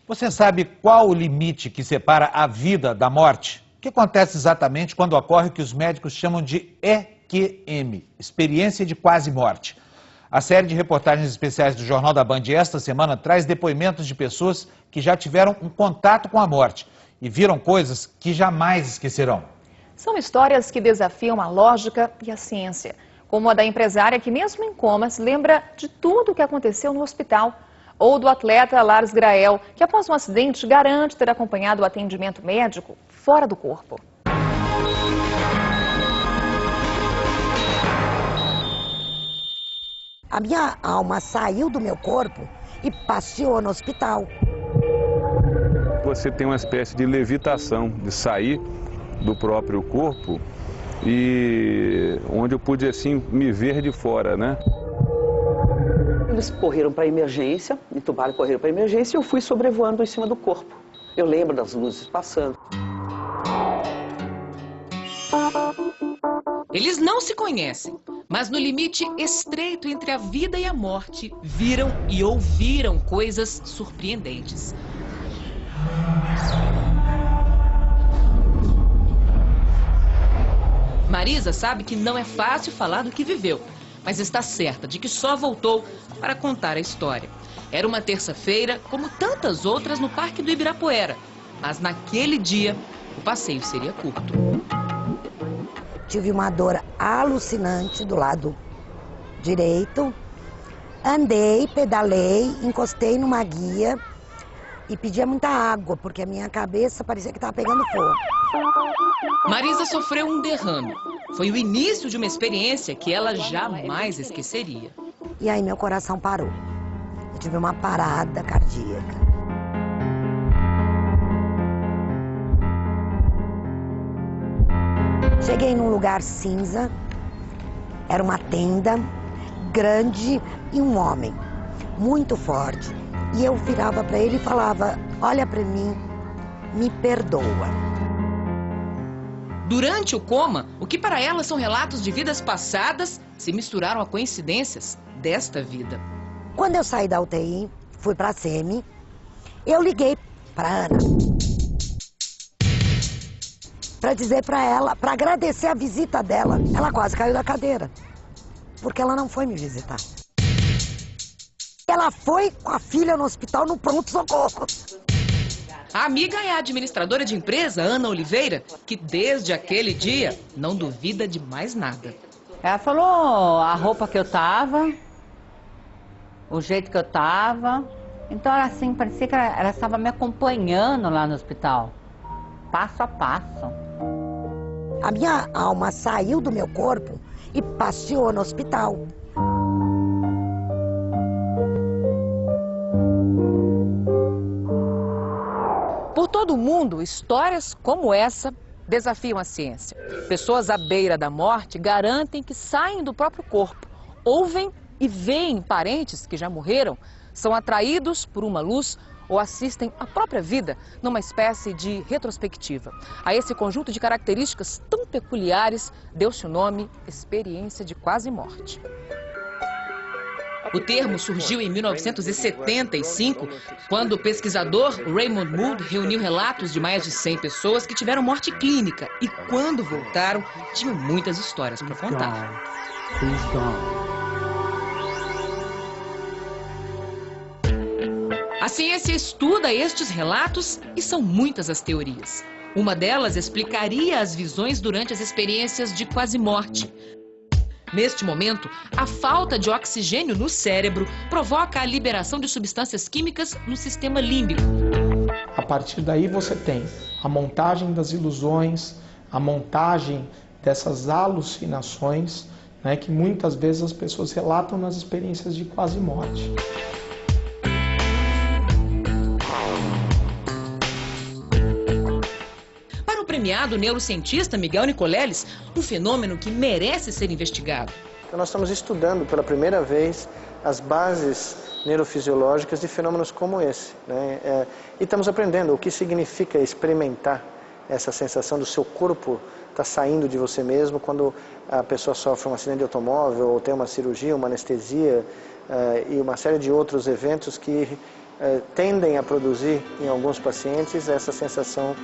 Você sabe qual o limite que separa a vida da morte? O que acontece exatamente quando ocorre o que os médicos chamam de EQM, experiência de quase morte? A série de reportagens especiais do Jornal da Band esta semana traz depoimentos de pessoas que já tiveram um contato com a morte e viram coisas que jamais esquecerão. São histórias que desafiam a lógica e a ciência, como a da empresária que, mesmo em comas, lembra de tudo o que aconteceu no hospital. Ou do atleta Lars Grael, que após um acidente garante ter acompanhado o atendimento médico fora do corpo. A minha alma saiu do meu corpo e passeou no hospital. Você tem uma espécie de levitação, de sair do próprio corpo e onde eu pude assim me ver de fora, né? Eles correram para a emergência, me entubaram, correram para a emergência e eu fui sobrevoando em cima do corpo. Eu lembro das luzes passando. Eles não se conhecem, mas no limite estreito entre a vida e a morte, viram e ouviram coisas surpreendentes. Marisa sabe que não é fácil falar do que viveu, mas está certa de que só voltou para contar a história. Era uma terça-feira, como tantas outras no Parque do Ibirapuera, mas naquele dia o passeio seria curto. Tive uma dor alucinante do lado direito. Andei, pedalei, encostei numa guia e pedia muita água, porque a minha cabeça parecia que estava pegando fogo. Marisa sofreu um derrame. Foi o início de uma experiência que ela jamais esqueceria. E aí meu coração parou. Eu tive uma parada cardíaca. Cheguei num lugar cinza, era uma tenda grande e um homem muito forte. E eu virava para ele e falava: olha para mim, me perdoa. Durante o coma, o que para ela são relatos de vidas passadas se misturaram a coincidências desta vida. Quando eu saí da UTI, fui para a SEMI, eu liguei para Ana para dizer para ela, para agradecer a visita dela. Ela quase caiu da cadeira, porque ela não foi me visitar. Ela foi com a filha no hospital no pronto-socorro. A amiga é a administradora de empresa, Ana Oliveira, que desde aquele dia não duvida de mais nada. Ela falou a roupa que eu tava, o jeito que eu tava. Então era assim, parecia que ela estava me acompanhando lá no hospital, passo a passo. A minha alma saiu do meu corpo e passeou no hospital. Por todo o mundo, histórias como essa desafiam a ciência. Pessoas à beira da morte garantem que saem do próprio corpo, ouvem e veem parentes que já morreram, são atraídos por uma luz ou assistem à própria vida numa espécie de retrospectiva. A esse conjunto de características tão peculiares deu-se o nome experiência de quase morte. O termo surgiu em 1975, quando o pesquisador Raymond Mood reuniu relatos de mais de 100 pessoas que tiveram morte clínica e, quando voltaram, tinham muitas histórias para contar. A ciência estuda estes relatos e são muitas as teorias. Uma delas explicaria as visões durante as experiências de quase morte. Neste momento, a falta de oxigênio no cérebro provoca a liberação de substâncias químicas no sistema límbico. A partir daí você tem a montagem das ilusões, a montagem dessas alucinações, né, que muitas vezes as pessoas relatam nas experiências de quase morte. Premiado neurocientista Miguel Nicoleles, um fenômeno que merece ser investigado. Então nós estamos estudando pela primeira vez as bases neurofisiológicas de fenômenos como esse, né? E estamos aprendendo o que significa experimentar essa sensação do seu corpo estar saindo de você mesmo quando a pessoa sofre um acidente de automóvel ou tem uma cirurgia, uma anestesia e uma série de outros eventos que tendem a produzir em alguns pacientes essa sensação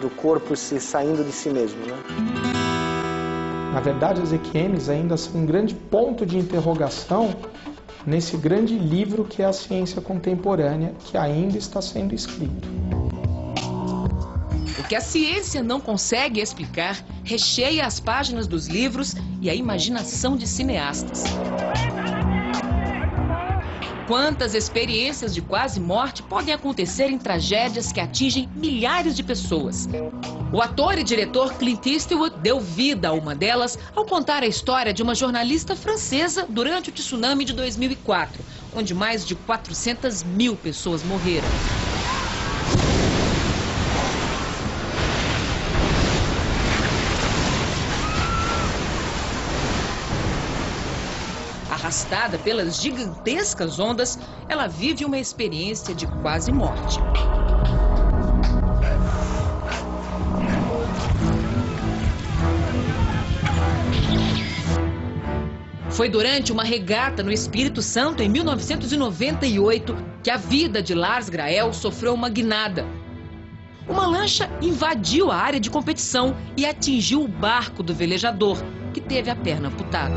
do corpo se saindo de si mesmo, né? Na verdade, as EQMs ainda são um grande ponto de interrogação nesse grande livro que é a ciência contemporânea, que ainda está sendo escrito. O que a ciência não consegue explicar recheia as páginas dos livros e a imaginação de cineastas. Quantas experiências de quase morte podem acontecer em tragédias que atingem milhares de pessoas? O ator e diretor Clint Eastwood deu vida a uma delas ao contar a história de uma jornalista francesa durante o tsunami de 2004, onde mais de 400.000 pessoas morreram. Arrastada pelas gigantescas ondas, ela vive uma experiência de quase morte. Foi durante uma regata no Espírito Santo em 1998 que a vida de Lars Grael sofreu uma guinada. Uma lancha invadiu a área de competição e atingiu o barco do velejador, que teve a perna amputada.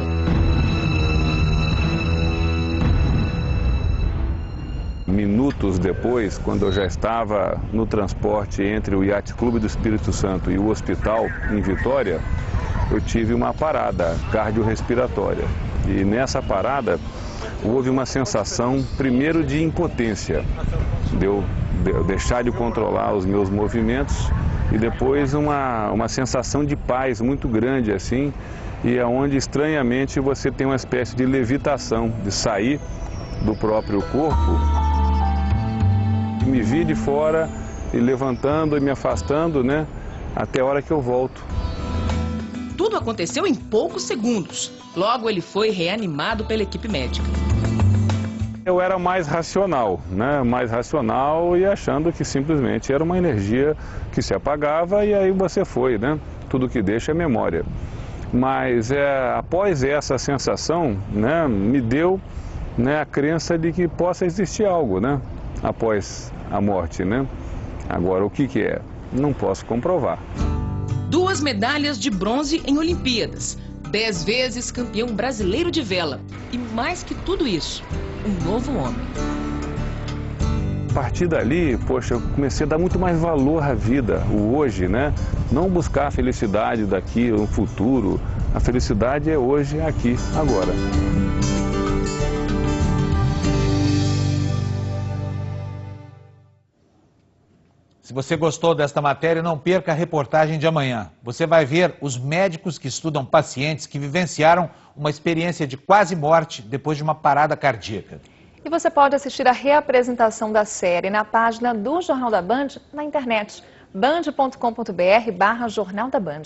Minutos depois, quando eu já estava no transporte entre o Yacht Clube do Espírito Santo e o hospital em Vitória, eu tive uma parada cardiorrespiratória. E nessa parada houve uma sensação, primeiro, de impotência, de eu deixar de controlar os meus movimentos, e depois uma sensação de paz muito grande, assim, e é onde, estranhamente, você tem uma espécie de levitação, de sair do próprio corpo. Me vi de fora e levantando e me afastando, né, até a hora que eu volto. Tudo aconteceu em poucos segundos. Logo, ele foi reanimado pela equipe médica. Eu era mais racional, né, mais racional e achando que simplesmente era uma energia que se apagava e aí você foi, né, tudo que deixa é memória. Mas após essa sensação, né, me deu, né, a crença de que possa existir algo, né, após a morte, né? Agora, o que é? Não posso comprovar. 2 medalhas de bronze em Olimpíadas, 10 vezes campeão brasileiro de vela e, mais que tudo isso, um novo homem. A partir dali, poxa, eu comecei a dar muito mais valor à vida, o hoje, né? Não buscar a felicidade daqui, no futuro. A felicidade é hoje, aqui, agora. Se você gostou desta matéria, não perca a reportagem de amanhã. Você vai ver os médicos que estudam pacientes que vivenciaram uma experiência de quase morte depois de uma parada cardíaca. E você pode assistir a reapresentação da série na página do Jornal da Band na internet, band.com.br/Jornal da Band.